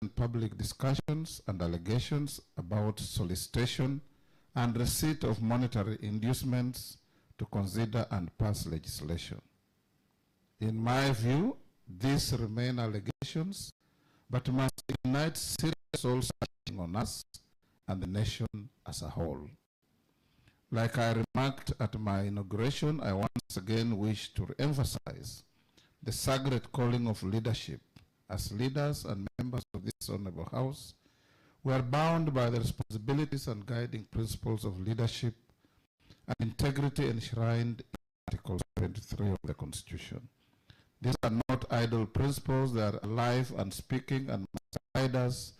and public discussions and allegations about solicitation and receipt of monetary inducements to consider and pass legislation. In my view, these remain allegations, but must ignite serious soul searching on us and the nation as a whole. Like I remarked at my inauguration, I once again wish to emphasize the sacred calling of leadership. As leaders and members of this honorable house, we are bound by the responsibilities and guiding principles of leadership and integrity enshrined in Article 23 of the Constitution. These are not idle principles, they are alive and speaking and must guide us,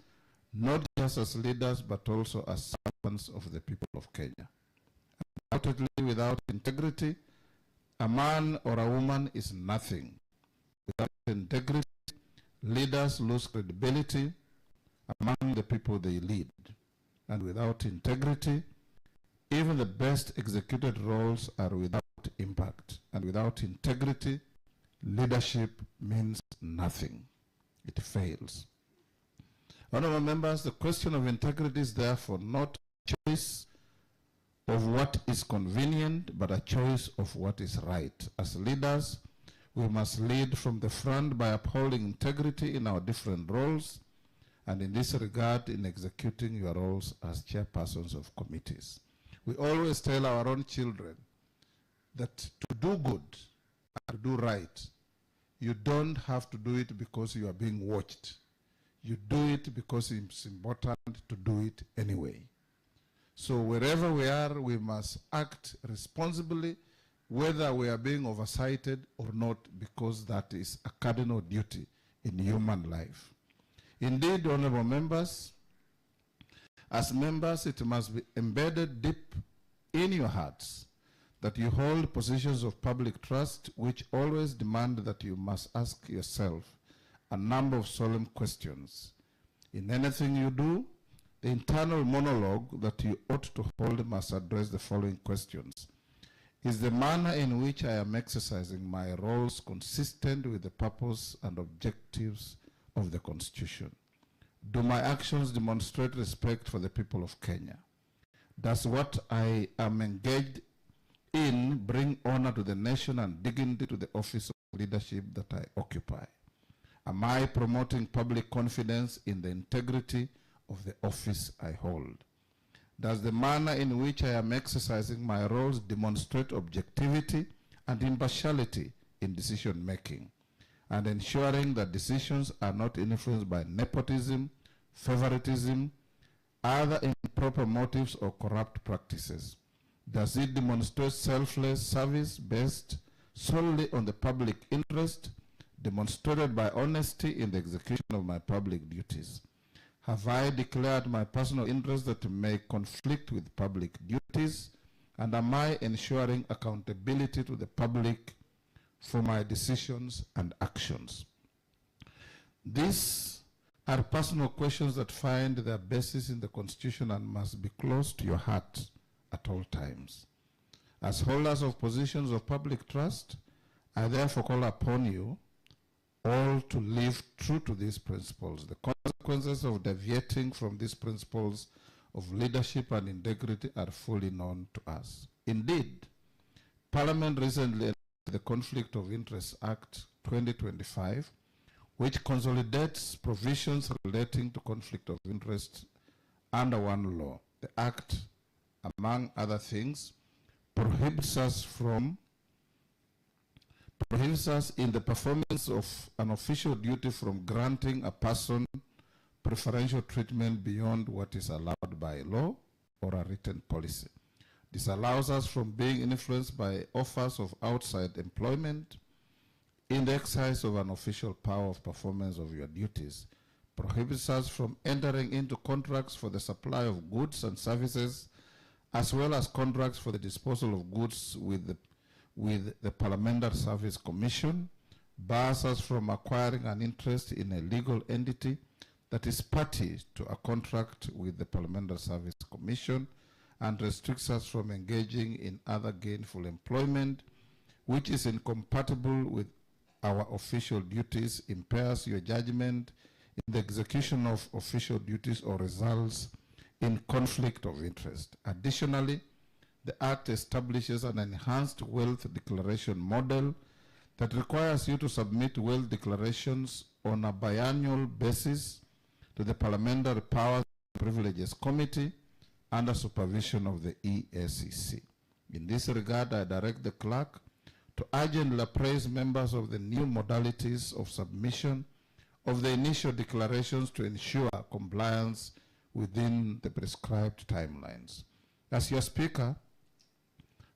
not just as leaders, but also as servants of the people of Kenya. Undoubtedly, without integrity, a man or a woman is nothing. Without integrity, leaders lose credibility among the people they lead. And without integrity, even the best executed roles are without impact. And without integrity, leadership means nothing. It fails. Honorable members, the question of integrity is therefore not a choice of what is convenient, but a choice of what is right. As leaders, we must lead from the front by upholding integrity in our different roles, and in this regard, in executing your roles as chairpersons of committees. We always tell our own children that to do good and to do right, you don't have to do it because you are being watched. You do it because it's important to do it anyway. So wherever we are, we must act responsibly, whether we are being oversighted or not, because that is a cardinal duty in human life. Indeed, honorable members, as members, it must be embedded deep in your hearts that you hold positions of public trust, which always demand that you must ask yourself a number of solemn questions. In anything you do, the internal monologue that you ought to hold must address the following questions. Is the manner in which I am exercising my roles consistent with the purpose and objectives of the Constitution? Do my actions demonstrate respect for the people of Kenya? Does what I am engaged in bring honor to the nation and dignity to the office of leadership that I occupy? Am I promoting public confidence in the integrity of the office I hold? Does the manner in which I am exercising my roles demonstrate objectivity and impartiality in decision making, and ensuring that decisions are not influenced by nepotism, favoritism, other improper motives, or corrupt practices? Does it demonstrate selfless service based solely on the public interest, demonstrated by honesty in the execution of my public duties? Have I declared my personal interests that may conflict with public duties? And am I ensuring accountability to the public for my decisions and actions? These are personal questions that find their basis in the Constitution and must be close to your heart at all times. As holders of positions of public trust, I therefore call upon you all to live true to these principles. The consequences of deviating from these principles of leadership and integrity are fully known to us. Indeed, Parliament recently enacted the Conflict of Interest Act 2025, which consolidates provisions relating to conflict of interest under one law. The Act, among other things, prohibits us in the performance of an official duty from granting a person preferential treatment beyond what is allowed by law or a written policy. This allows us from being influenced by offers of outside employment in the exercise of an official power of performance of your duties. Prohibits us from entering into contracts for the supply of goods and services, as well as contracts for the disposal of goods with the Parliamentary Service Commission, bars us from acquiring an interest in a legal entity that is party to a contract with the Parliamentary Service Commission, and restricts us from engaging in other gainful employment which is incompatible with our official duties, impairs your judgment in the execution of official duties or results in conflict of interest. Additionally, the Act establishes an enhanced wealth declaration model that requires you to submit wealth declarations on a biannual basis to the Parliamentary Powers and Privileges Committee under supervision of the EACC. In this regard, I direct the clerk to urgently appraise members of the new modalities of submission of the initial declarations to ensure compliance within the prescribed timelines. As your Speaker,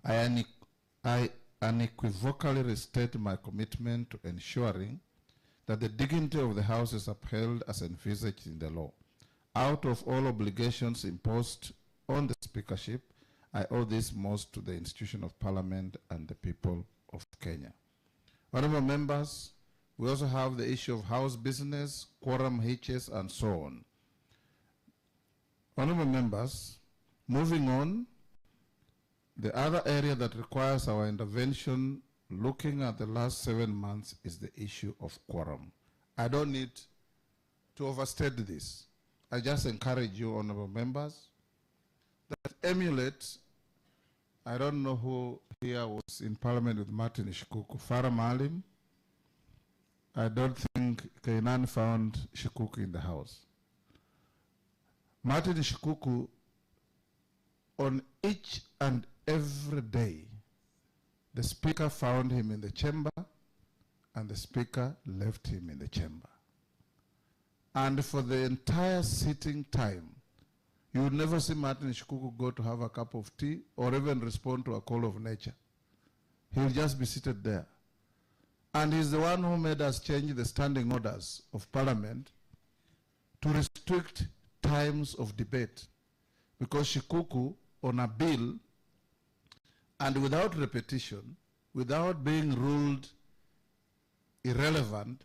I unequivocally restate my commitment to ensuring that the dignity of the House is upheld as envisaged in the law. Out of all obligations imposed on the Speakership, I owe this most to the institution of Parliament and the people of Kenya. Honorable members, we also have the issue of House business, quorum hitches, and so on. Honorable members, moving on, the other area that requires our intervention looking at the last 7 months is the issue of quorum. I don't need to overstate this. I just encourage you, honorable members, that emulate, I don't know who here was in Parliament with Martin Shikuku, Farah Maalim. I don't think Kainan found Shikuku in the House. Martin Shikuku, on each and every day, the Speaker found him in the chamber and the Speaker left him in the chamber. And for the entire sitting time, you would never see Martin Shikuku go to have a cup of tea or even respond to a call of nature. He will just be seated there. And he's the one who made us change the standing orders of Parliament to restrict times of debate. Because Shikuku, on a bill, and without repetition, without being ruled irrelevant,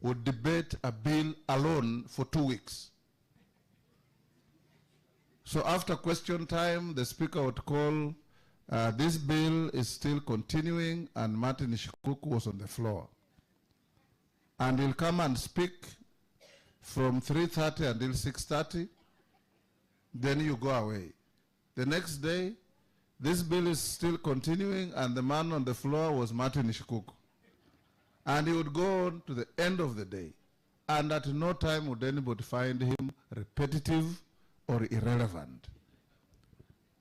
would debate a bill alone for 2 weeks. So after question time, the Speaker would call, this bill is still continuing, and Martin Shikuku was on the floor. And he'll come and speak from 3:30 until 6:30, then you go away. The next day, this bill is still continuing, and the man on the floor was Martin Shikuku. And he would go on to the end of the day, and at no time would anybody find him repetitive or irrelevant.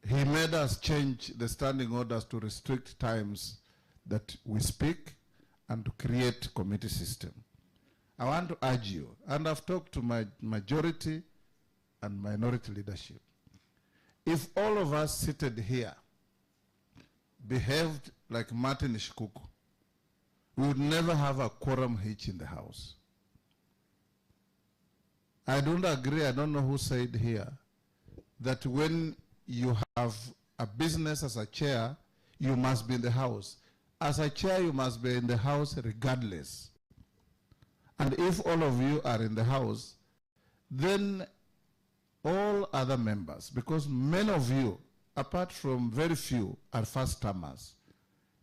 He made us change the standing orders to restrict times that we speak and to create committee system. I want to urge you, and I've talked to my majority and minority leadership. If all of us seated here behaved like Martin Shikuku, we would never have a quorum hitch in the House. I don't agree, I don't know who said here, that when you have a business as a chair, you must be in the House. As a chair, you must be in the House regardless. And if all of you are in the House, then all other members, because many of you, apart from very few, are first-timers.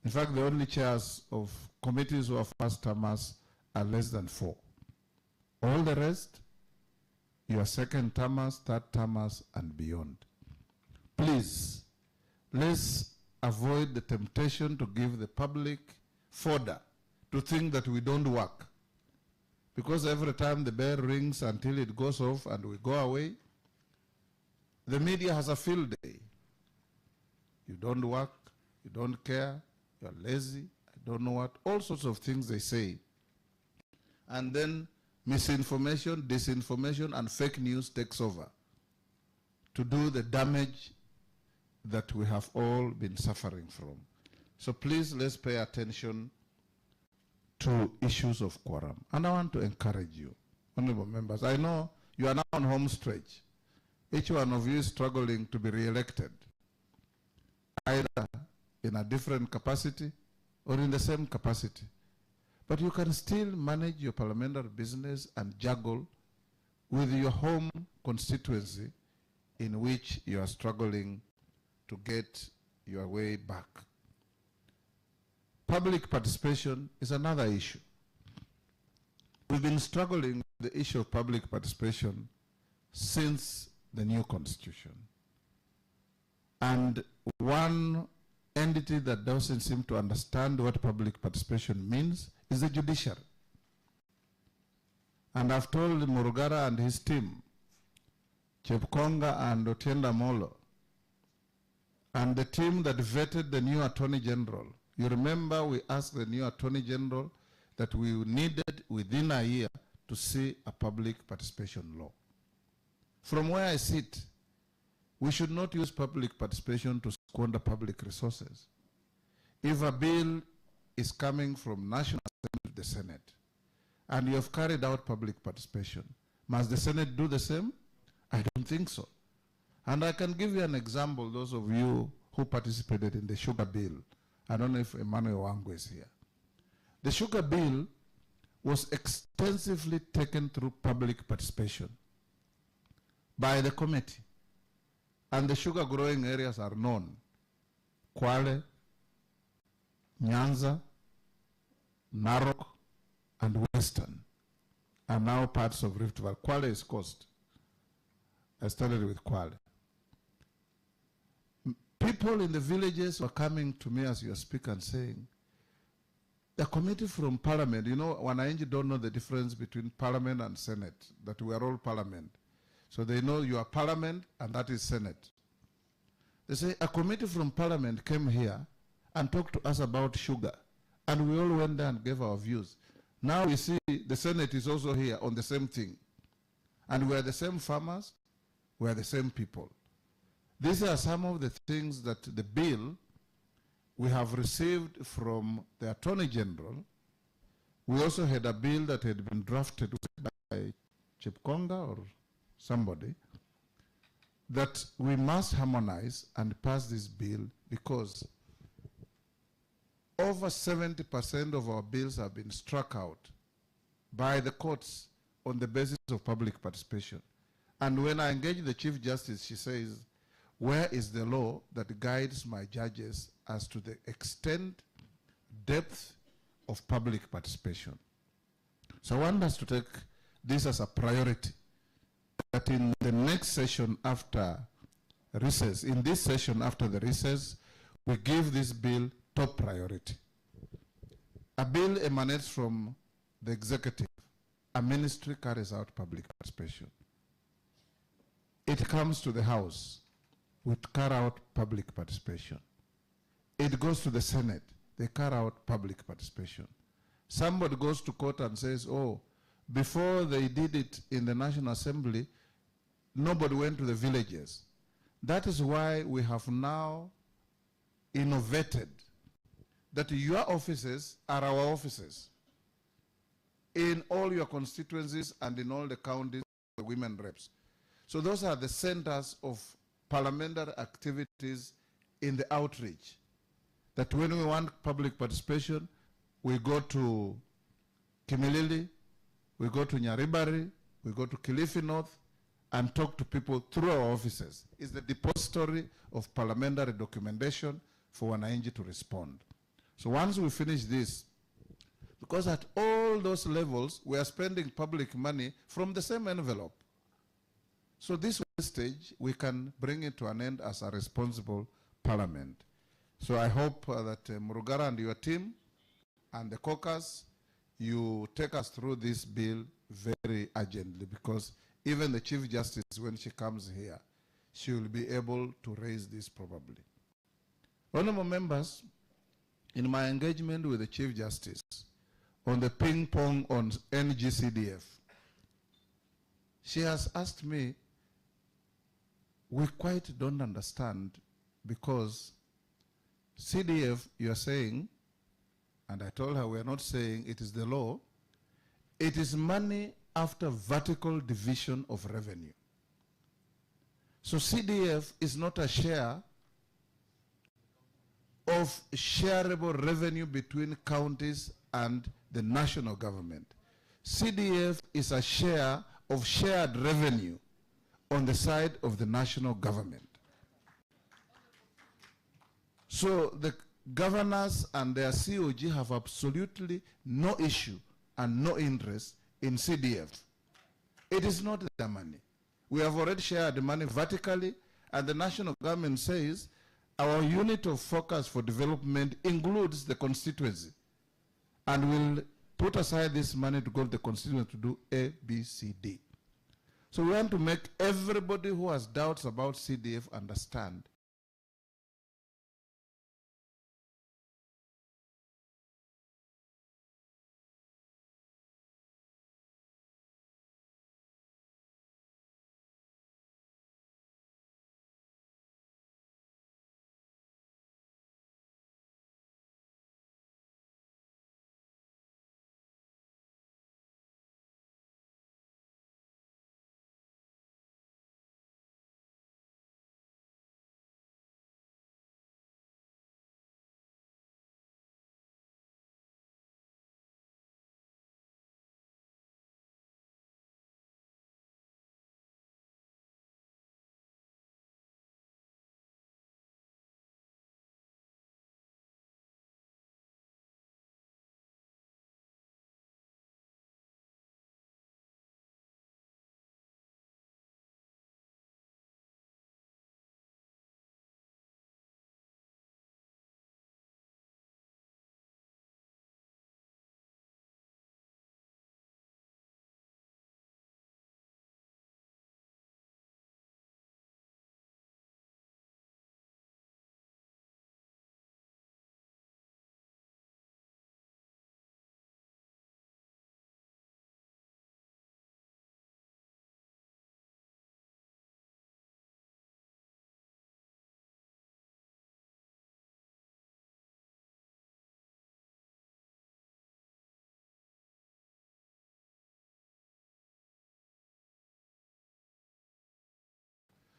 In fact, the only chairs of committees who are first-timers are less than 4. All the rest, you are second-timers, third-timers, and beyond. Please, let's avoid the temptation to give the public fodder to think that we don't work. Because every time the bell rings until it goes off and we go away, the media has a field day. You don't work, you don't care, you're lazy, I don't know what, all sorts of things they say. And then misinformation, disinformation, and fake news takes over to do the damage that we have all been suffering from. So please, let's pay attention to issues of quorum. And I want to encourage you, honorable members. I know you are now on home stretch. Each one of you is struggling to be re-elected, either in a different capacity or in the same capacity. But you can still manage your parliamentary business and juggle with your home constituency in which you are struggling to get your way back. Public participation is another issue. We've been struggling the issue of public participation since the new constitution. And one entity that doesn't seem to understand what public participation means is the judiciary. And I've told Murugara and his team, Chepkonga and Otienda Molo, and the team that vetted the new Attorney General. You remember we asked the new Attorney General that we needed within a year to see a public participation law. From where I sit, we should not use public participation to squander public resources. If a bill is coming from National Assembly to the Senate, and you have carried out public participation, must the Senate do the same? I don't think so. And I can give you an example, those of you who participated in the sugar bill. I don't know if Emmanuel Wango is here. The sugar bill was extensively taken through public participation by the committee. And the sugar growing areas are known. Kwale, Nyanza, Narok, and Western are now parts of Rift Valley. Kwale is coast. I started with Kwale. People in the villages were coming to me as you speak and saying, the committee from Parliament, you know, Wananchi don't know the difference between Parliament and Senate, that we are all Parliament. So they know you are Parliament and that is Senate. They say, a committee from Parliament came here and talked to us about sugar. And we all went there and gave our views. Now we see the Senate is also here on the same thing. And we are the same farmers, we are the same people. These are some of the things that the bill we have received from the Attorney General. We also had a bill that had been drafted by Chepkonga or somebody, that we must harmonize and pass this bill because over 70% of our bills have been struck out by the courts on the basis of public participation. And when I engage the Chief Justice, she says, where is the law that guides my judges as to the extent, depth of public participation? So I want us to take this as a priority, that in the next session after recess, in this session after the recess, we give this bill top priority. A bill emanates from the executive. A ministry carries out public participation. It comes to the House. We carry out public participation. It goes to the Senate. They carry out public participation. Somebody goes to court and says, oh, before they did it in the National Assembly, nobody went to the villages. That is why we have now innovated that your offices are our offices in all your constituencies and in all the counties, the women reps. So those are the centers of parliamentary activities in the outreach. That when we want public participation, we go to Kimilili, we go to Nyaribari, we go to Kilifi North, and talk to people through our offices. It's the depository of parliamentary documentation for Wananchi to respond. So once we finish this, because at all those levels, we are spending public money from the same envelope. So this stage, we can bring it to an end as a responsible parliament. So I hope that Murugara and your team and the caucus, you take us through this bill very urgently, because even the Chief Justice, when she comes here, she will be able to raise this probably. Honorable members, in my engagement with the Chief Justice on the ping pong on NGCDF, she has asked me, we quite don't understand, because CDF, you are saying, and I told her we are not saying it is the law, it is money after vertical division of revenue. So CDF is not a share of shareable revenue between counties and the national government. CDF is a share of shared revenue on the side of the national government. So the governors and their COG have absolutely no issue and no interest in CDF. It is not their money. We have already shared the money vertically, and the national government says our unit of focus for development includes the constituency, and will put aside this money to go to the constituency to do A, B, C, D. So we want to make everybody who has doubts about CDF understand.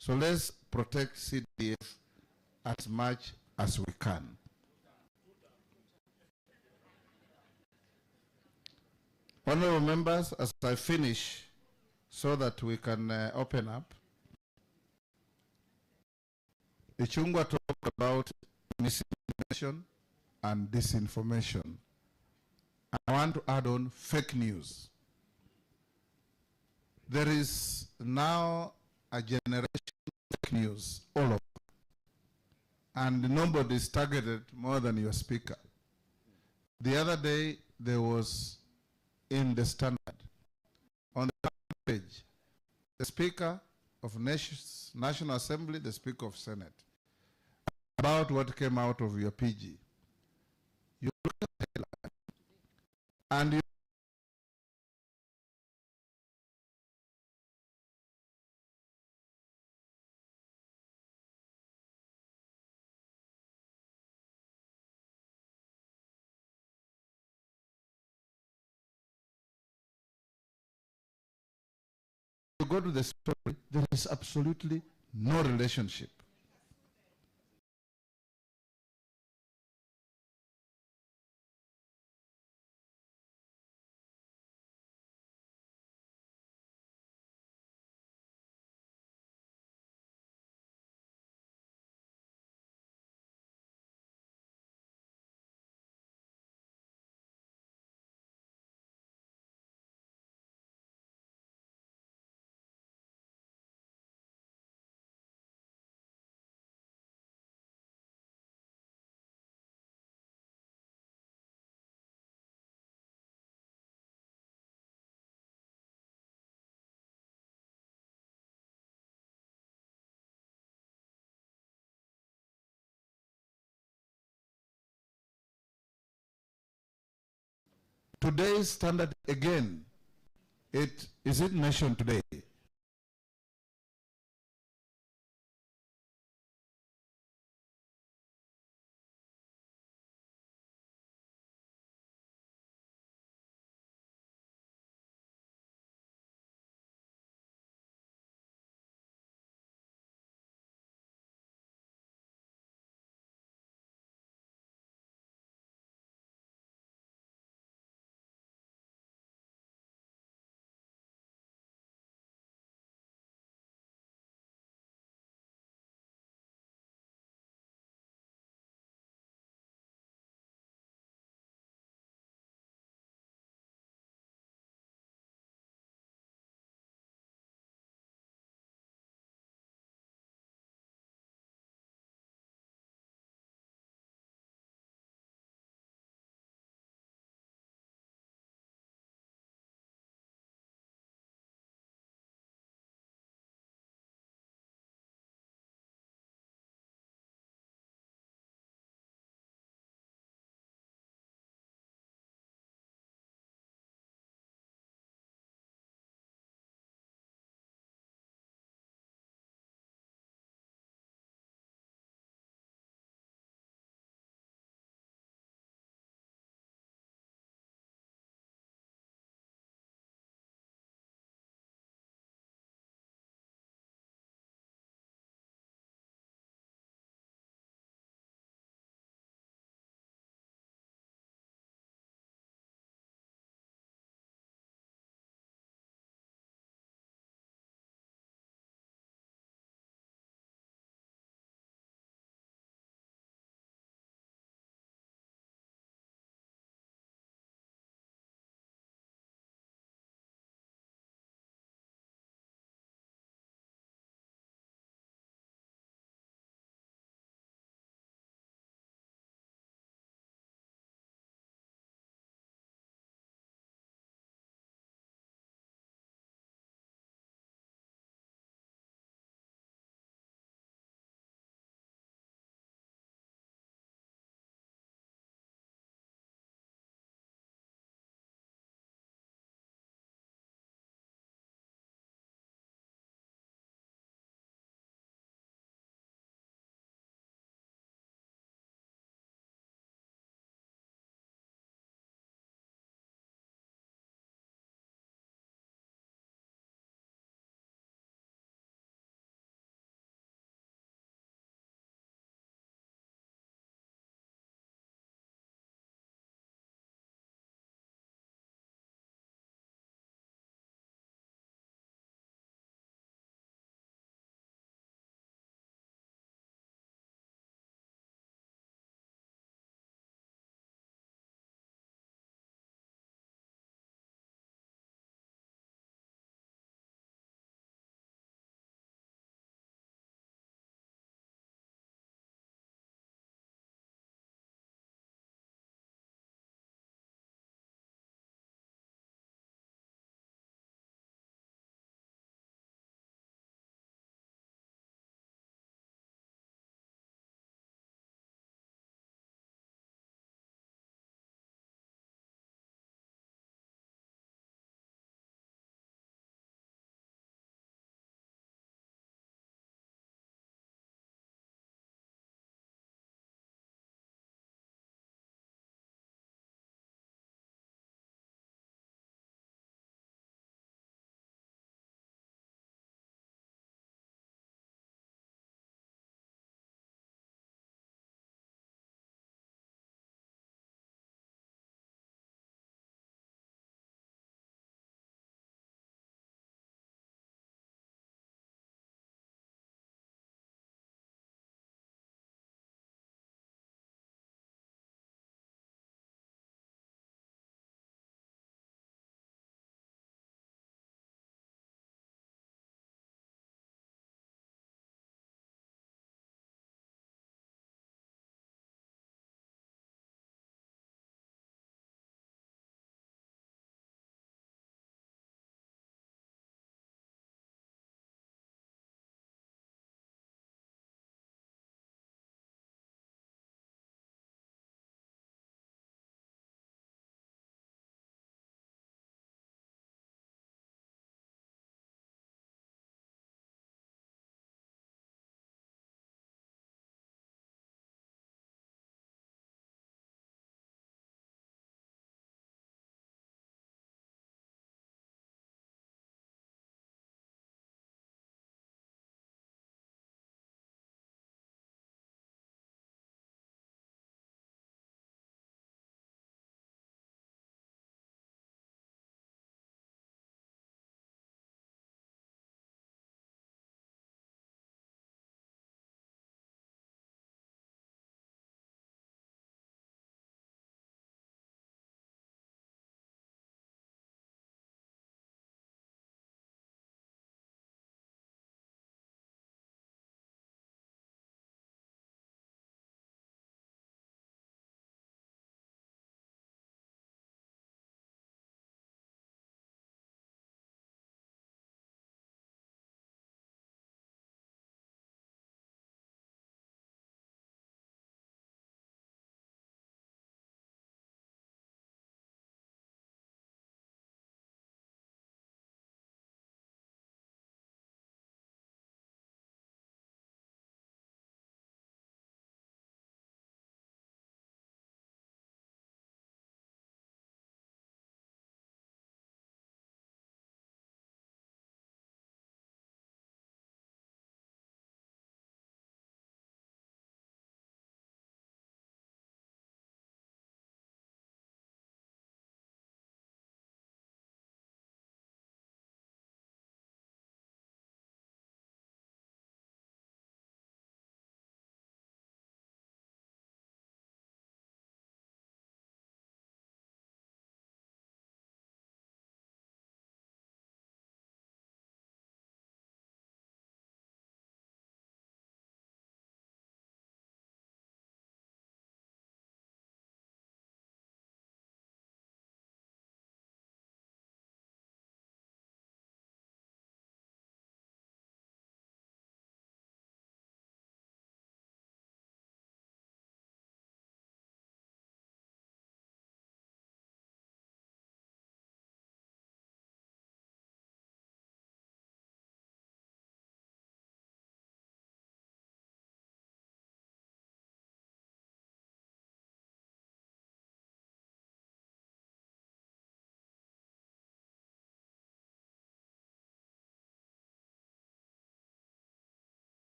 So let's protect CDF as much as we can. Honorable members, as I finish, so that we can open up, Ichungwa talked about misinformation and disinformation. I want to add on fake news. There is now a generation of fake news all over, and nobody is targeted more than your speaker. The other day, there was in the Standard, on the page, the Speaker of National Assembly, the Speaker of Senate, about what came out of your PG. You look at the headline, and you go to the story, there is absolutely no relationship. Today's Standard again, is it Nation Today?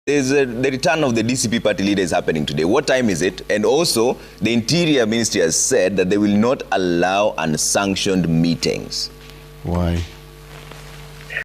The return of the DCP party leader is happening today. What time is it? And also, the Interior Ministry has said that they will not allow unsanctioned meetings. Why?